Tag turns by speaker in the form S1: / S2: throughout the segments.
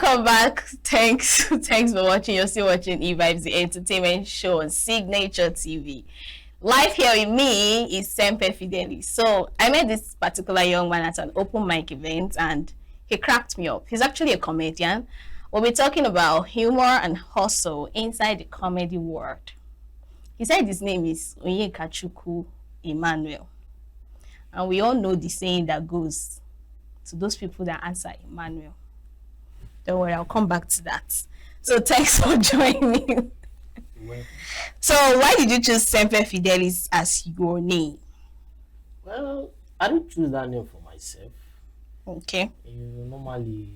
S1: welcome back. Thanks, thanks for watching. You're still watching E-Vibes, the entertainment show on Signature TV. Live here with me is Semper Fidelis. So I met this particular young man at an open mic event, and he cracked me up. He's actually a comedian. We'll be talking about humor and hustle inside the comedy world. He said his name is Onyekachuku Emmanuel, and we all know the saying that goes to those people that answer Emmanuel. Don't worry, I'll come back to that. So thanks for joining me. So why did you choose Semper Fidelis as your name?
S2: Well, I didn't choose that name for myself.
S1: Okay.
S2: Normally,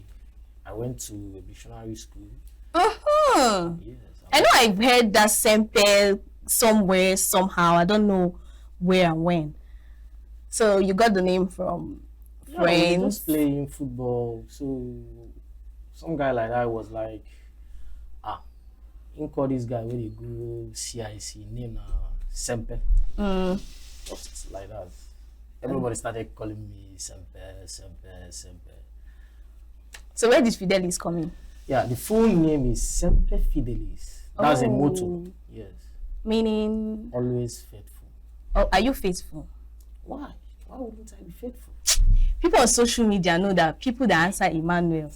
S2: I went to a missionary school.
S1: Yes. I know I've heard that Semper somewhere, somehow. I don't know where and when. So you got the name from friends?
S2: We were just playing football. So some guy like that was like, you call this guy when he go CIC, name Semper. Just like that. Everybody started calling me Semper.
S1: So where did Fidelis come in?
S2: Yeah, the full name is Semper Fidelis. That's a motto. Yes.
S1: Meaning?
S2: Always faithful.
S1: Oh, are you faithful?
S2: Why? Why wouldn't I be faithful?
S1: People on social media know that people that answer Emmanuel.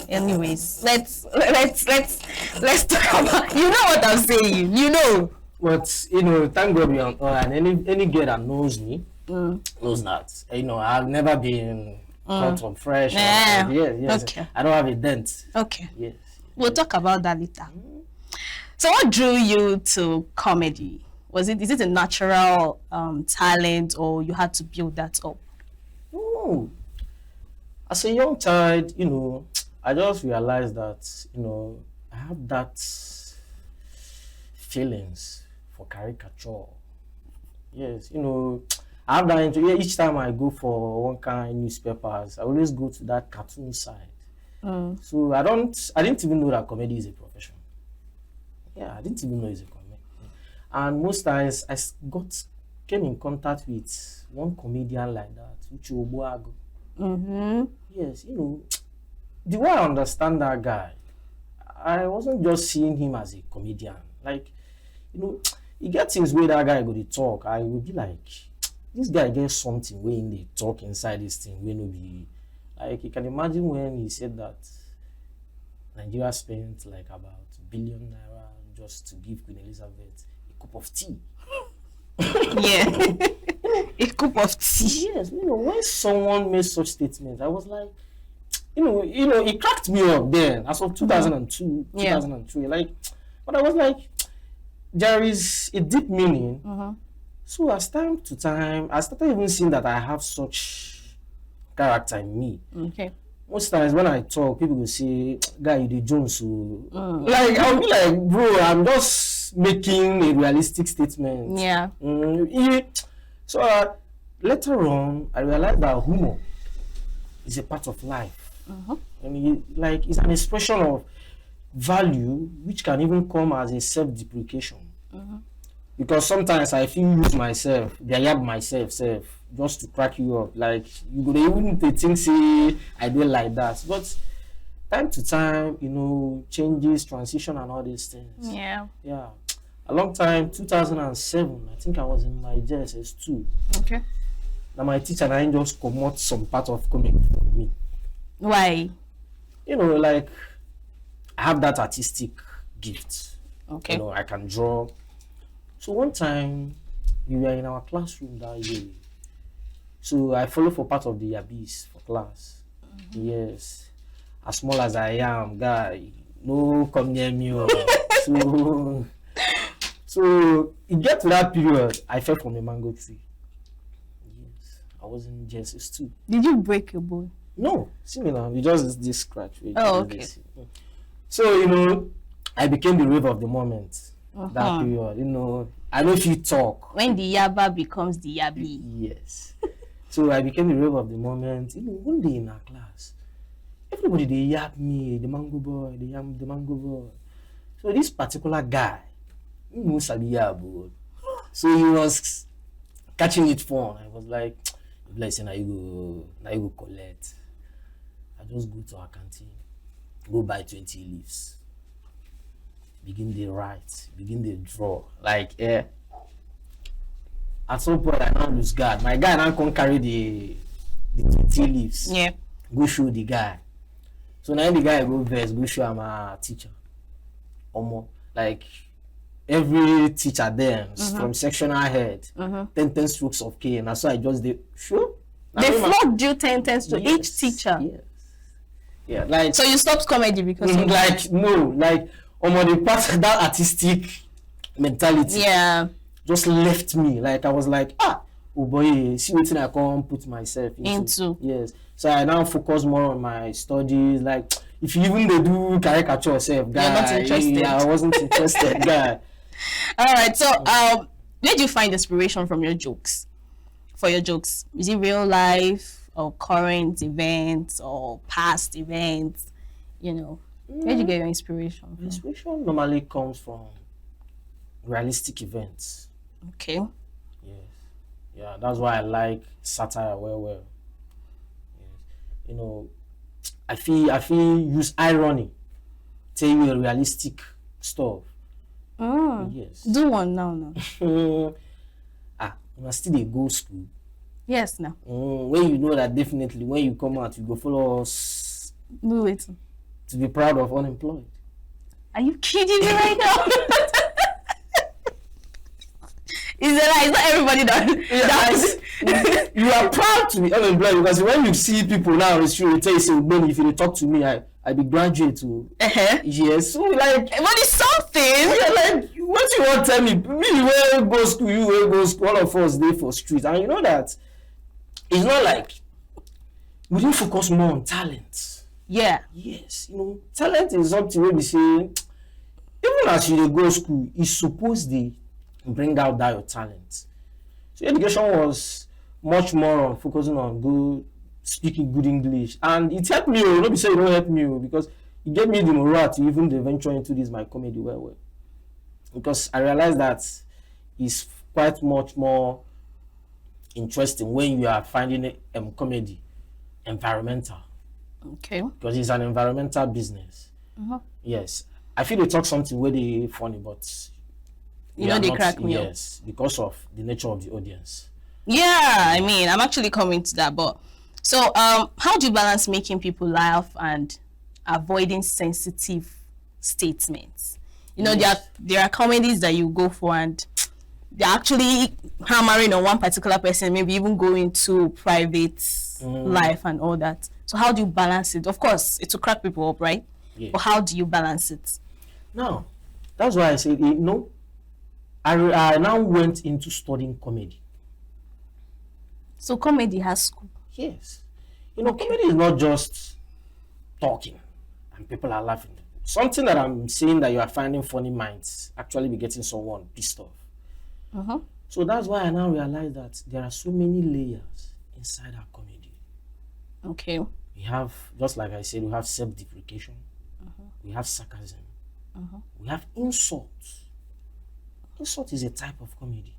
S1: Anyways, let's talk about. You know what I'm saying. You know.
S2: But thank God we are and any girl that knows me knows that. I've never been cut from fresh. Yes. Okay. I don't have a dent.
S1: Okay.
S2: Yes.
S1: We'll talk about that later. So, what drew you to comedy? Is it a natural talent, or you had to build that up?
S2: Oh, as a young child, I just realized that, I have that feelings for caricature. Yes, I have that each time I go for one kind newspapers, I always go to that cartoon side. So I didn't even know that comedy is a profession. Yeah, I didn't even know it's a comedy. And most times I came in contact with one comedian like that, Uche Obuagu. Yes, the way I understand that guy, I wasn't just seeing him as a comedian. Like, he gets things where that guy go to talk. I would be like, this guy gets something when they talk inside this thing. When will be like, you can imagine when he said that Nigeria spent like about $1 billion just to give Queen Elizabeth a cup of tea.
S1: Yeah, a cup of tea.
S2: Yes, when someone made such statements, I was like, it cracked me up then. As of 2002, 2003, like, but I was like, there is a deep meaning. So as time to time, I started even seeing that I have such character in me.
S1: Okay.
S2: Most times when I talk, people will say, "Guy, you the Jones." Like I'll be like, "Bro, I'm just making a realistic statement."
S1: Yeah.
S2: So later on, I realized that humor is a part of life. And it's an expression of value which can even come as a self-deprecation. Because sometimes I feel use myself, just to crack you up. Like you could even think say I did like that. But time to time, changes, transition and all these things.
S1: Yeah.
S2: Yeah. A long time, 2007, I think I was in my JSS2.
S1: Okay.
S2: Now my teacher and I just promote some part of comedy for me.
S1: Why?
S2: Like I have that artistic gift.
S1: Okay.
S2: I can draw. So one time we were in our classroom that year. So I follow for part of the Yabis for class. Yes. As small as I am, guy, no come near me. So it get to that period, I fell from a mango tree. Yes. I was in JSS2.
S1: Did you break your bone?
S2: No, similar. You just this scratch.
S1: Oh, okay.
S2: So I became the rave of the moment. That period, I know if you talk.
S1: When the Yaba becomes the Yabi.
S2: Yes. So I became the rave of the moment. One day in our class, everybody they yap me, the mango boy, the mango boy. So this particular guy, so he was catching it fun. I was like, now you go collect. I just go to our canteen. go buy 20 leaves, begin the write, begin the draw. Like at some point I now lose guard. My guy now can't carry the 20 leaves.
S1: Yeah.
S2: Go show the guy. So now the guy go verse, go show him a teacher. Omo, like every teacher then from sectional head, 10 strokes of cane. And so I just did sure.
S1: They flogged you 10 to each teacher.
S2: Yes. Yeah, like
S1: so you stopped comedy because of
S2: like no, like the part that artistic mentality just left me. Like I was like, oh boy, see what I can't put myself into. Yes. So I now focus more on my studies. Like if you even they do caricature yourself, guy,
S1: you're not interested.
S2: I wasn't interested, guy.
S1: All right. So where do you find inspiration from your jokes? For your jokes, is it real life or current events or past events? You know, where do you get your inspiration from?
S2: Inspiration normally comes from realistic events.
S1: Okay.
S2: Yes. Yeah, that's why I like satire well. Yes. You know, I feel use irony, tell you a realistic stuff. Yes.
S1: Do one now.
S2: You must still go school.
S1: Yes, now.
S2: When you know that definitely when you come out, you go follow us.
S1: Do it.
S2: To be proud of unemployed.
S1: Are you kidding me right now? Is it like not everybody does?
S2: You are proud to be unemployed because when you see people now, it's true. They tell you, say, "Ben, if you talk to me, I be graduate too." Yes, so like,
S1: but it's something.
S2: Yeah, like, what you want to tell me? Me, where go school, you where go school. All of us there for street, and you know that it's not like we didn't focus more on talent.
S1: Yeah.
S2: Yes, you know, talent is something where we say, even as you go school, it's supposed to bring out that your talent. So education was much more on focusing on good speaking good English, and it helped me. Not be say it don't help me because it gave me the morale to even venture into this my comedy well. Because I realized that it's quite much more interesting when you are finding comedy environmental.
S1: Okay.
S2: Because it's an environmental business. Yes, I feel they talk something where they funny, but
S1: you know they crack me up.
S2: Yes, because of the nature of the audience.
S1: Yeah, I mean, I'm actually coming to that, but so how do you balance making people laugh and avoiding sensitive statements? You know, there are comedies that you go for and they're actually hammering on one particular person, maybe even going to private life and all that. So how do you balance it? Of course, it will crack people up, right? Yeah. But how do you balance it?
S2: No, that's why I said, I now went into studying comedy.
S1: So comedy has school?
S2: Yes. You know, comedy is not just talking and people are laughing. Something that I'm saying that you are finding funny might actually be getting someone pissed off. So that's why I now realize that there are so many layers inside our comedy.
S1: Okay.
S2: We have, just like I said, we have self-deprecation. We have sarcasm. We have insult. Insult is a type of comedy.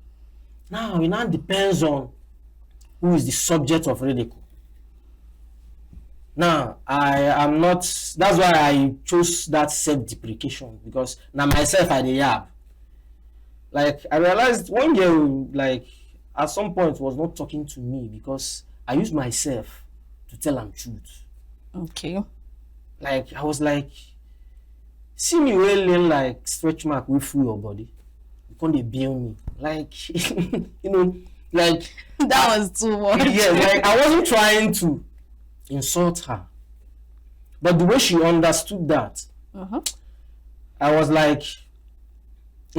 S2: Now, it now depends on who is the subject of ridicule. Now, I am not, that's why I chose that self-deprecation, because now myself I have. Like, I realized one girl, like, at some point was not talking to me because I used myself to tell them truth.
S1: Okay.
S2: Like, I was like, see me well, like, stretch mark with through your body. You can't build me. Like, you know, like.
S1: That was too much.
S2: Yeah, like, I wasn't trying to insult her. But the way she understood that, I was like.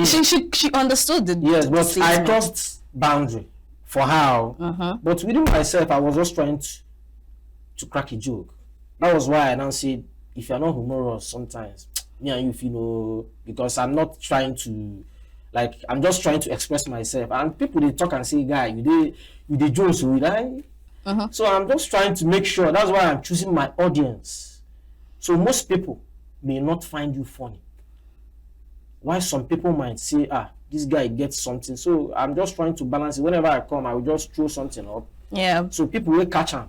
S1: She understood the.
S2: Yes, but I crossed boundary for her. But within myself, I was just trying to crack a joke. That was why I now said, if you're not humorous, sometimes me and you know, because I'm not trying to, like, I'm just trying to express myself. And people they talk and say, guy, you did jokes, will I? So I'm just trying to make sure. That's why I'm choosing my audience. So most people may not find you funny. Why some people might say, this guy gets something. So I'm just trying to balance it. Whenever I come, I will just throw something up.
S1: Yeah.
S2: So people will catch him.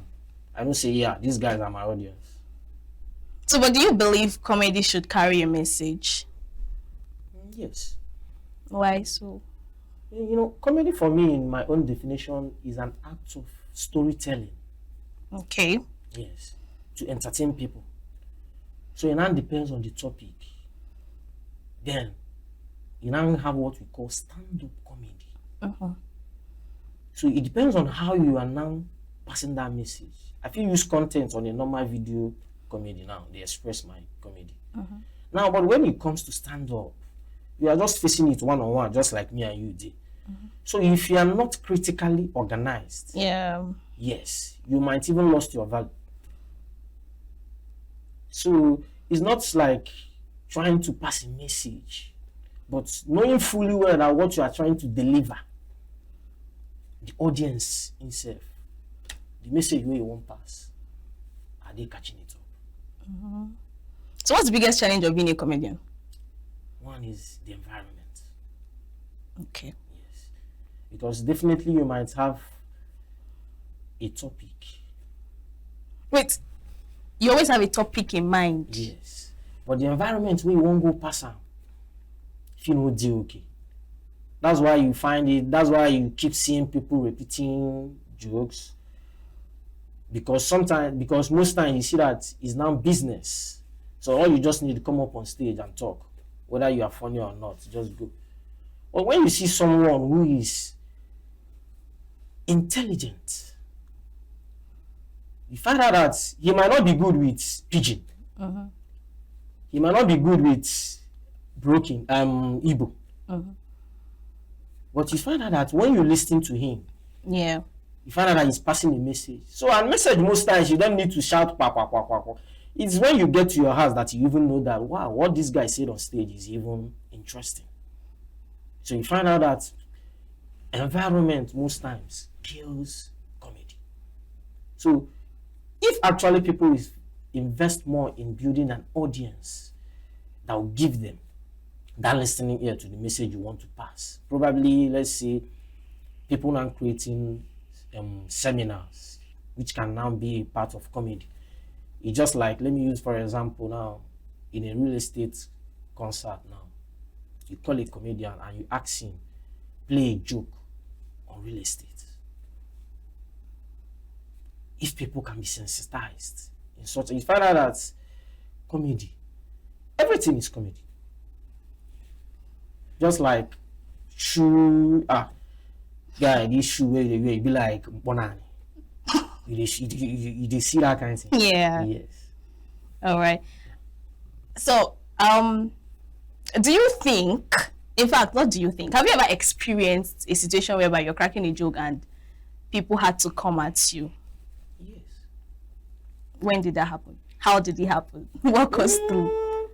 S2: I don't say, yeah, these guys are my audience.
S1: So, but do you believe comedy should carry a message?
S2: Yes.
S1: Why so?
S2: You know, comedy for me, in my own definition, is an act of storytelling.
S1: Okay.
S2: Yes. To entertain people. So it now depends on the topic. Then you now have what we call stand-up comedy. So it depends on how you are now passing that message. I feel use content on a normal video comedy now. They express my comedy. Now, but when it comes to stand-up, you are just facing it one-on-one, just like me and you did. So if you are not critically organized, yes, you might even lost your value. So it's not like trying to pass a message, but knowing fully well that what you are trying to deliver, the audience itself, the message where you won't pass, are they catching it up?
S1: So what's the biggest challenge of being a comedian?
S2: One is the environment.
S1: Okay.
S2: Yes. Because definitely you might have a topic.
S1: Wait, you always have a topic in mind.
S2: Yes. But the environment where you won't go pass out, if you know deal okay. That's why you find it, that's why you keep seeing people repeating jokes. Because most times you see that it's now business. So all you just need to come up on stage and talk. Whether you are funny or not, just go. But when you see someone who is intelligent, you find out that he might not be good with pidgin. He might not be good with broken Igbo. But you find out that when you listen to him,
S1: Yeah.
S2: you find out that he's passing a message. So a message most times you don't need to shout pa pa pa pa pa. It's when you get to your house that you even know that wow, what this guy said on stage is even interesting. So you find out that environment most times kills comedy. So if actually people invest more in building an audience that will give them that listening ear to the message you want to pass, probably let's say people now creating seminars which can now be a part of comedy. It's just like, let me use for example now, in a real estate concert now, you call a comedian and you ask him play a joke on real estate. If people can be sensitized in such, you find out that comedy, everything is comedy. Just like shoe, guy, this shoe where you be like banana. You see that kind of thing.
S1: Yeah.
S2: Yes.
S1: All right. So, do you think, in fact, what do you think? Have you ever experienced a situation whereby you're cracking a joke and people had to come at you?
S2: Yes.
S1: When did that happen? How did it happen? Walk us through.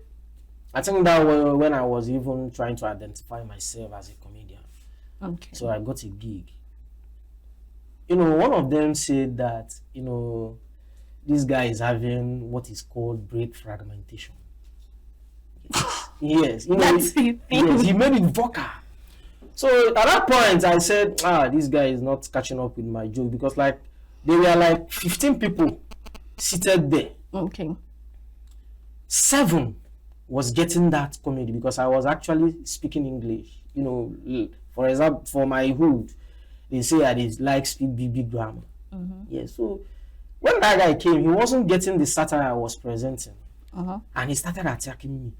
S2: I think that was when I was even trying to identify myself as a comedian.
S1: Okay.
S2: So I got a gig. You know, one of them said that, you know, this guy is having what is called brain fragmentation. Yes, you know,
S1: That's the thing.
S2: yes, he made it vocal. So at that point, I said, this guy is not catching up with my joke because, like, there were like 15 people seated there.
S1: Okay.
S2: 7 was getting that comedy because I was actually speaking English. You know, for example, for my hood, they say I like speak big grammar. Yeah, so when that guy came, he wasn't getting the satire I was presenting, and he started attacking me,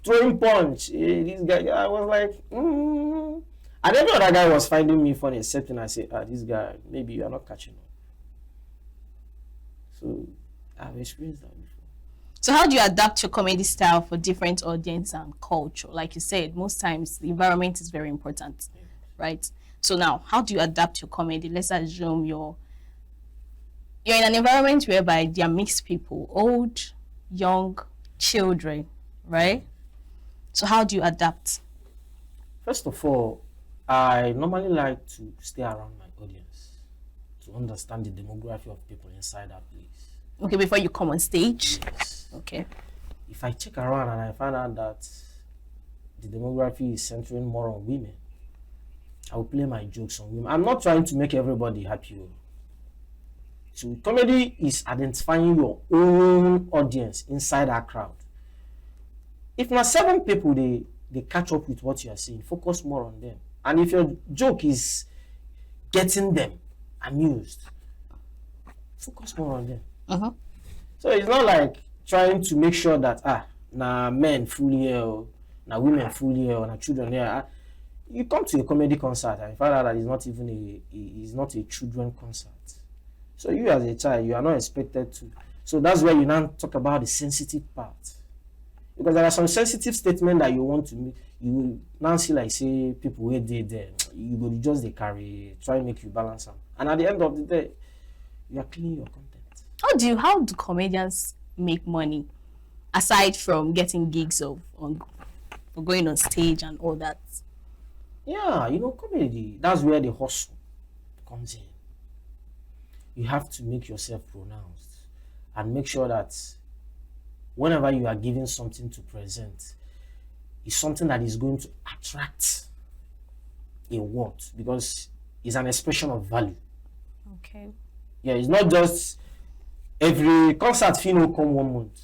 S2: throwing punch. This guy, I was like, and every other guy was finding me funny, except when I say, this guy, maybe you are not catching up. So I've experienced that before.
S1: So how do you adapt your comedy style for different audience and culture? Like you said, most times the environment is very important, right? So now, how do you adapt your comedy? Let's assume you're in an environment whereby there are mixed people, old, young, children, right? So how do you adapt?
S2: First of all, I normally like to stay around my audience to understand the demography of people inside that place.
S1: Okay, before you come on stage?
S2: Yes.
S1: Okay.
S2: If I check around and I find out that the demography is centering more on women, I will play my jokes on women. I'm not trying to make everybody happy. So comedy is identifying your own audience inside that crowd. If not 7 people, they catch up with what you are saying, focus more on them. And if your joke is getting them amused, focus more on them. So it's not like trying to make sure that now men full here, now women full here, now children here. You come to a comedy concert and you find out that it's not a children concert. So you as a child, you are not expected to. So that's where you now talk about the sensitive part. Because there are some sensitive statements that you want to make. You will now see like say people where they there. You go just they carry, try and make you balance them. And at the end of the day, you are cleaning your content.
S1: How do comedians make money aside from getting gigs of going on stage and all that?
S2: Yeah, comedy, that's where the hustle comes in. You have to make yourself pronounced and make sure that whenever you are giving something to present, it's something that is going to attract a what, because it's an expression of value.
S1: Okay.
S2: Yeah, it's not just every concert fee no come 1 month.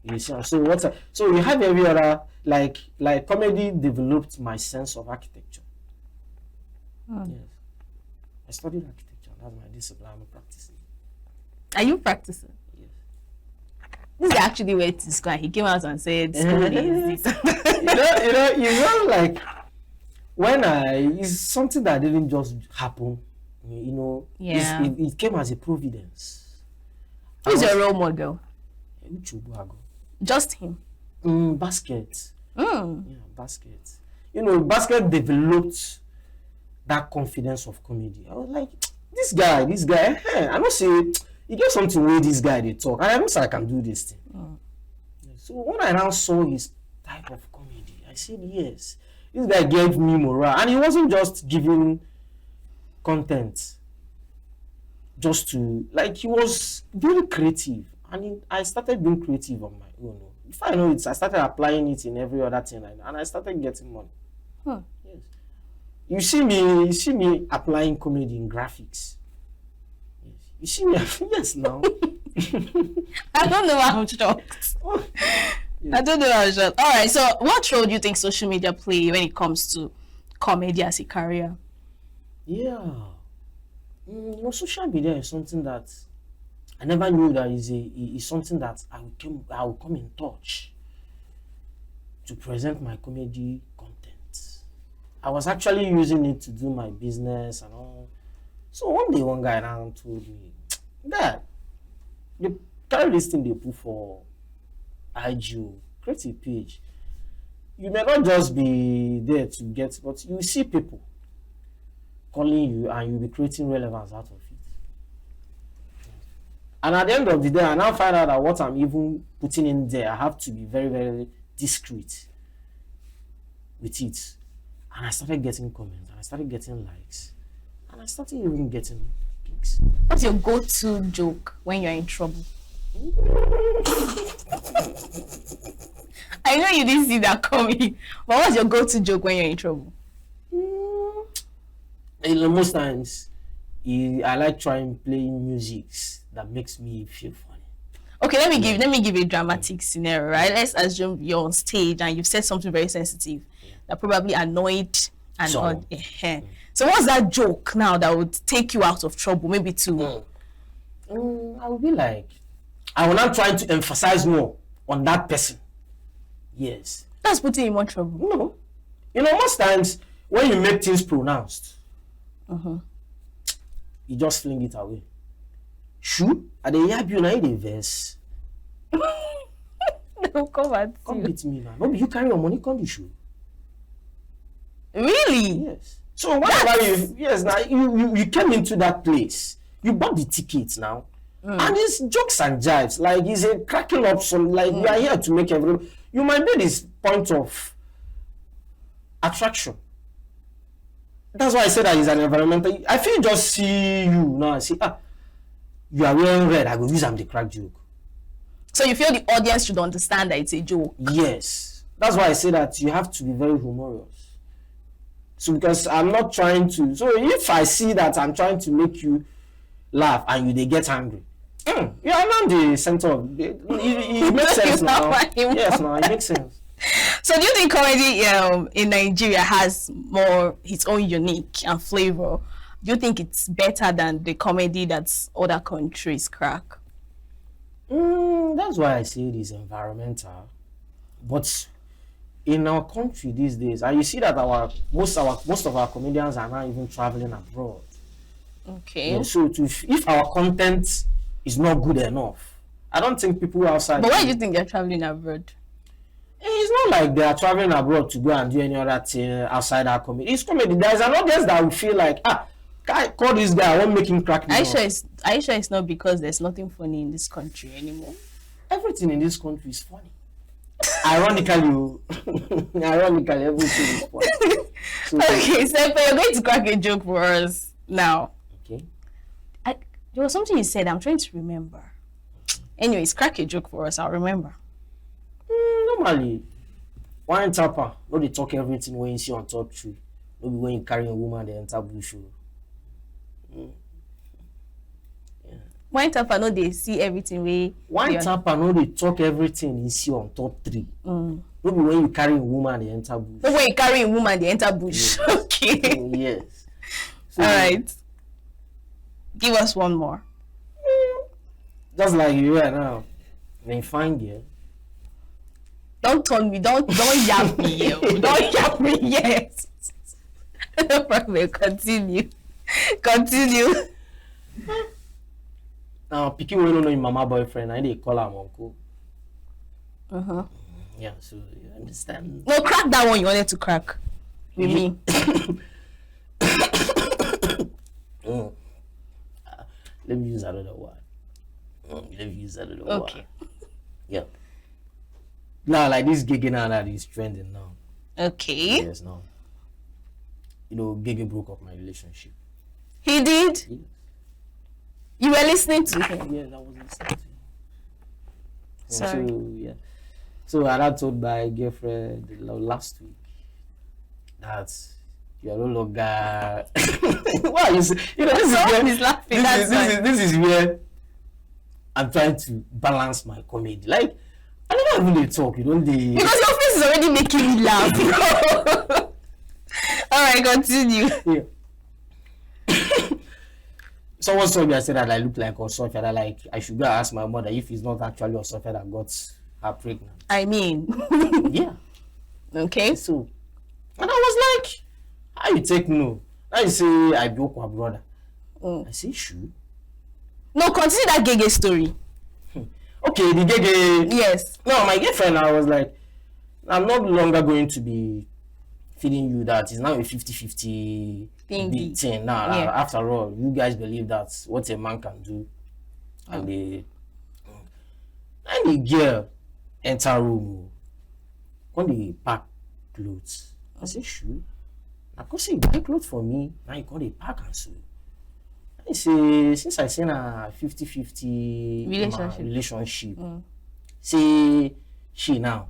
S2: You see, so you have every other like comedy developed my sense of architecture. Yes, I studied architecture. That's my discipline. I'm practicing.
S1: Are you practicing?
S2: Yes.
S1: This is actually where it is going. He came out and said, "School is this."
S2: Like when it's something that didn't just happen.
S1: Yeah.
S2: It came as a providence.
S1: Who's your role model? Just him.
S2: Basket.
S1: Yeah,
S2: Basket. Basket developed that confidence of comedy. I was like, this guy, I don't say he gave something where this guy they talk. And I know I can do this thing. So when I now saw his type of comedy, I said, yes, this guy gave me morale. And he wasn't just giving content just to, like, he was very creative. And I started being creative on my own. If I know it, I started applying it in every other thing, and I started getting money. Yes. You see me applying comedy in graphics. Yes. You see me, yes, now.
S1: I don't know how shocked. I don't know how shocked. All right, so what role do you think social media play when it comes to comedy as a career?
S2: Yeah. Social media is something that I never knew that is something that I will come in touch to present my comedy content. I was actually using it to do my business and all. So one day one guy around told me, Dad, you carry this thing they put for IGO, create a page. You may not just be there to get, but you see people calling you and you'll be creating relevance out of it. And at the end of the day, I now find out that what I'm even putting in there, I have to be very, very discreet with it. And I started getting comments, and I started getting likes, and I started even getting gigs.
S1: What's your go-to joke when you're in trouble? I know you didn't see that coming, but what's your go-to joke when you're in trouble?
S2: Most times, I like trying playing music that makes me feel funny.
S1: Okay, let me give a dramatic scenario, right? Let's assume you're on stage and you've said something very sensitive that probably annoyed and odd. So what's that joke now that would take you out of trouble? Maybe to
S2: I will be like, I will not try to emphasize more on that person. Yes.
S1: That's putting you in more trouble.
S2: No. Most times when you make things pronounced, you just fling it away. Shoo, are they hear you now in the verse?
S1: No, come
S2: beat me now. No, you carry your money, come the show.
S1: Really?
S2: Yes. So whatever you came into that place, you bought the tickets now. And it's jokes and jives, like it's a cracking up some, like we are here to make everyone. You might be this point of attraction. That's why I said that it's an environmental. I feel just see you now and see, you are wearing red, I will use them the crack joke.
S1: So you feel the audience should understand that it's a joke?
S2: Yes. That's why I say that you have to be very humorous. So because I'm not trying to, so if I see that I'm trying to make you laugh and they get angry. You are not the center of it makes sense now. Yes, now it makes sense.
S1: So do you think comedy in Nigeria has more its own unique and flavor? Do you think it's better than the comedy that other countries crack?
S2: That's why I say it is environmental. But in our country these days, and you see that most of our comedians are now even traveling abroad.
S1: Okay.
S2: Yeah, so if our content is not good enough, I don't think people outside.
S1: But why do you think they're traveling abroad?
S2: It's not like they are traveling abroad to go and do any other thing outside our comedy. It's comedy. There's an audience that will feel like, call this guy, I won't make him crack me up.
S1: Are you sure it's not because there's nothing funny in this country anymore?
S2: Everything in this country is funny. Ironically, everything is funny. So,
S1: okay, so you're going to crack a joke for us now.
S2: Okay.
S1: There was something you said, I'm trying to remember. Anyways, crack a joke for us, I'll remember.
S2: Normally, one tapper, no they talk everything when you see on top tree. No be when you carry a woman, they enter bush.
S1: Wine tapper, no they see everything way.
S2: Wine tapper, no they talk everything you see on top tree. No be when you carry a woman, they enter bush.
S1: No when you carry a woman, they enter bush. Yes. Okay.
S2: Yes. So,
S1: all right. Give us one more.
S2: Just like you are now. When you find girl.
S1: Don't turn me. Don't yap me here. Don't yap me yet. No problem. Continue.
S2: Now, Piki will know your mama boyfriend. I did call him uncle. Yeah, so you understand.
S1: No, crack that one you wanted to crack with me.
S2: Let me use another one.
S1: Okay.
S2: Yeah. Now, like this Gege now that is trending now.
S1: Okay.
S2: Yes, now. You know, Gege broke up my relationship.
S1: He did?
S2: Yes.
S1: You were listening to him?
S2: Yes, I was listening to him.
S1: Sorry.
S2: So, yeah. So, I had told my girlfriend last week that you are no longer. Why you say? You know, this is where I'm trying to balance my comedy. Like, I don't really talk. You don't.
S1: Because your face is already making me laugh. All right, continue.
S2: Yeah. Someone saw me and said that I look like Osofia. That like I should go ask my mother if it's not actually Osofia that got her pregnant.
S1: I mean.
S2: Yeah.
S1: Okay.
S2: So, and I was like, how you take no? Now you say I broke my brother. I say sure.
S1: No, continue that Gege story.
S2: Okay, the Gege.
S1: Yes.
S2: No, my girlfriend, I was like, I'm no longer going to be feeding you that. It's now a 50-50 thing. Now, after all, you guys believe that's what a man can do. And the girl enter room. When they pack clothes, I say, sure. I could say, buy clothes for me. Now you call the pack and so. I say, since I seen a 50-50 relationship, say she now,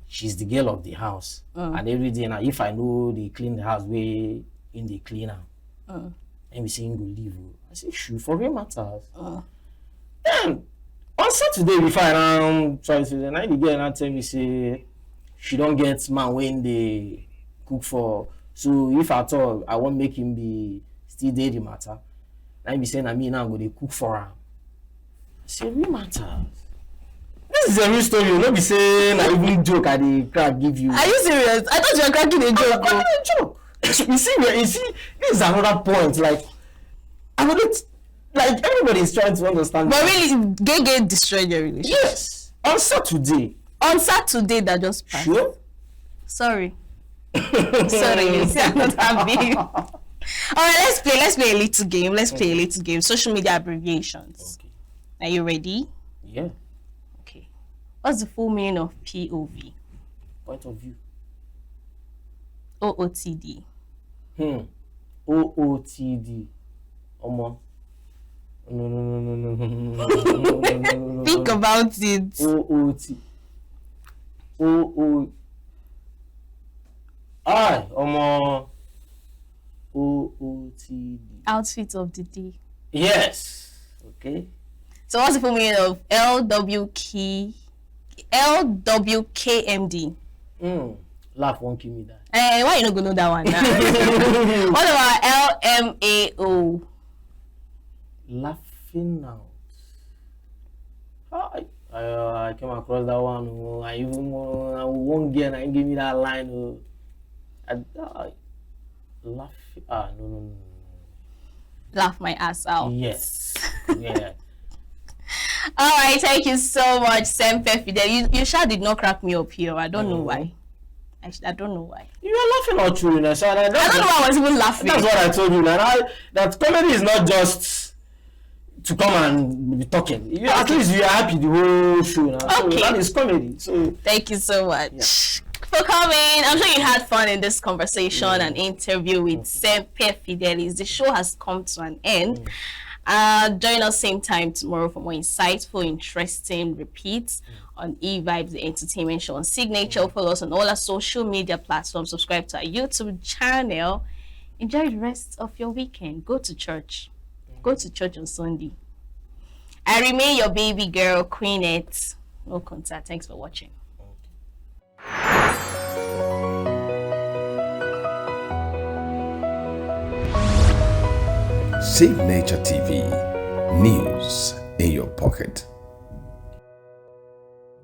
S2: she's the girl of the house. And every day now, if I know they clean the house, way in the cleaner, and we saying go leave. I say, sure, for real matters. Then on Saturday, before I try to the night, the girl now tell me say she don't get man when they cook for. So if at all I won't make him be still there the matter. I be saying I mean now go they cook for her. I say real matters. This is a real story. You not be saying I even joke at the crack give you.
S1: Are you serious? I thought you were cracking a joke.
S2: I'm cracking a joke. You see, this is another point. Like I wouldn't like everybody is trying to understand.
S1: But really, Gege destroyed your relationship.
S2: Yes. On Saturday.
S1: On Saturday that just passed.
S2: Sure.
S1: Sorry. Sorry, you see I'm not happy. Alright, let's play a little game. Social media abbreviations.
S2: Okay.
S1: Are you ready?
S2: Yeah.
S1: Okay. What's the full meaning of POV?
S2: Point of view.
S1: OOTD.
S2: OOTD. Omo. No.
S1: Think about it.
S2: OOT. OO. Omo. OOTD.
S1: Outfit of the day.
S2: Yes. Okay.
S1: So what's the full meaning of LWKMD?
S2: Laugh won't kill me that.
S1: Why you not gonna know that one? Nah? What about LMAO?
S2: Laughing out. I came across that one. Oh, I even one girl and give me that line. Oh, laugh. No.
S1: Laugh my ass out.
S2: Yes. Yeah.
S1: All right, thank you so much, Semper Fidel. You sure did not crack me up here. I don't know why. I don't know why.
S2: You were laughing all through, so I don't know
S1: why I was even laughing.
S2: That's what I told you. That comedy is not just to come and be talking. At least you are happy the whole show. Now. Okay. So that is comedy. So
S1: thank you so much for coming. I'm sure you had fun in this conversation and interview with Semper Fidelis. The show has come to an end. Join us same time tomorrow for more insightful, interesting repeats on E-Vibes, the entertainment show on Signature. Follow us on all our social media platforms. Subscribe to our YouTube channel. Enjoy the rest of your weekend. Go to church. Go to church on Sunday. I remain your baby girl, Queenette. No contact. Thanks for watching.
S3: Signature TV, news in your pocket.